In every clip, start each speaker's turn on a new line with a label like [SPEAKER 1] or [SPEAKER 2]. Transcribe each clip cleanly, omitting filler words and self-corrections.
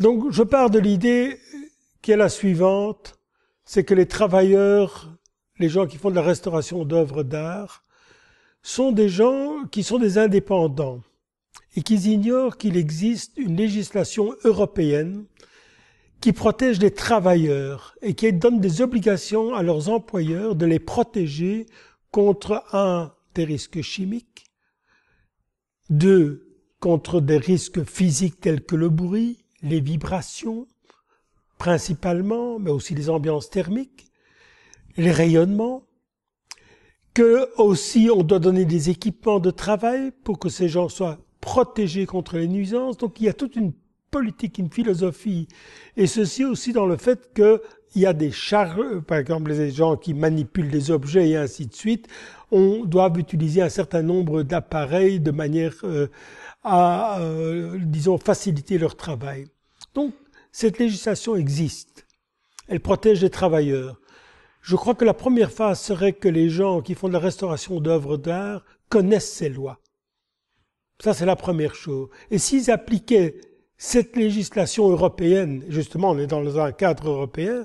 [SPEAKER 1] Donc, je pars de l'idée qui est la suivante, c'est que les travailleurs, les gens qui font de la restauration d'œuvres d'art, sont des gens qui sont des indépendants et qui ignorent qu'il existe une législation européenne qui protège les travailleurs et qui donne des obligations à leurs employeurs de les protéger contre des risques chimiques, 2, contre des risques physiques tels que le bruit, les vibrations, principalement, mais aussi les ambiances thermiques, les rayonnements, que aussi on doit donner des équipements de travail pour que ces gens soient protégés contre les nuisances. Donc il y a toute une politique, une philosophie, et ceci aussi dans le fait qu'il y a des charges, par exemple les gens qui manipulent des objets et ainsi de suite, on doit utiliser un certain nombre d'appareils de manière à, disons, faciliter leur travail. Donc cette législation existe, elle protège les travailleurs. Je crois que la première phase serait que les gens qui font de la restauration d'œuvres d'art connaissent ces lois. Ça, c'est la première chose. Et s'ils appliquaient cette législation européenne, justement, on est dans un cadre européen,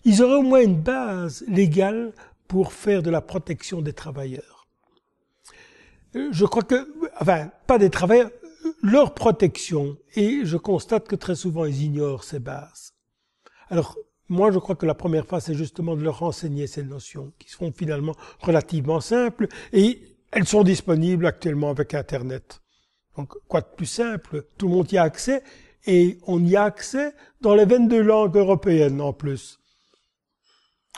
[SPEAKER 1] ils auraient au moins une base légale pour faire de la protection des travailleurs. Je crois que, enfin, pas des travailleurs, leur protection. Et je constate que très souvent, ils ignorent ces bases. Alors, moi, je crois que la première phase, c'est justement de leur enseigner ces notions, qui sont finalement relativement simples, et elles sont disponibles actuellement avec Internet. Donc, quoi de plus simple? Tout le monde y a accès, et on y a accès dans les 22 langues européennes en plus.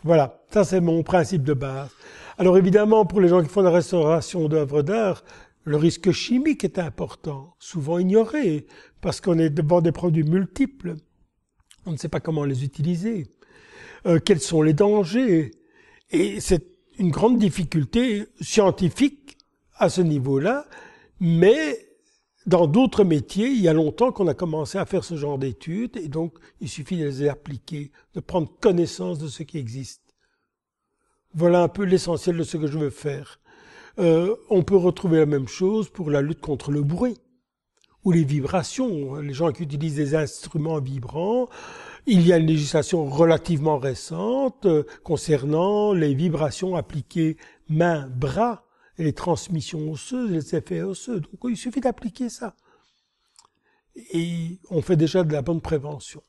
[SPEAKER 1] Voilà, ça c'est mon principe de base. Alors évidemment, pour les gens qui font la restauration d'œuvres d'art, le risque chimique est important, souvent ignoré, parce qu'on est devant des produits multiples. On ne sait pas comment les utiliser, quels sont les dangers. Et c'est une grande difficulté scientifique à ce niveau-là, mais dans d'autres métiers, il y a longtemps qu'on a commencé à faire ce genre d'études, et donc il suffit de les appliquer, de prendre connaissance de ce qui existe. Voilà un peu l'essentiel de ce que je veux faire. On peut retrouver la même chose pour la lutte contre le bruit ou les vibrations. Les gens qui utilisent des instruments vibrants, il y a une législation relativement récente concernant les vibrations appliquées main-bras et les transmissions osseuses, les effets osseux. Donc il suffit d'appliquer ça. Et on fait déjà de la bonne prévention.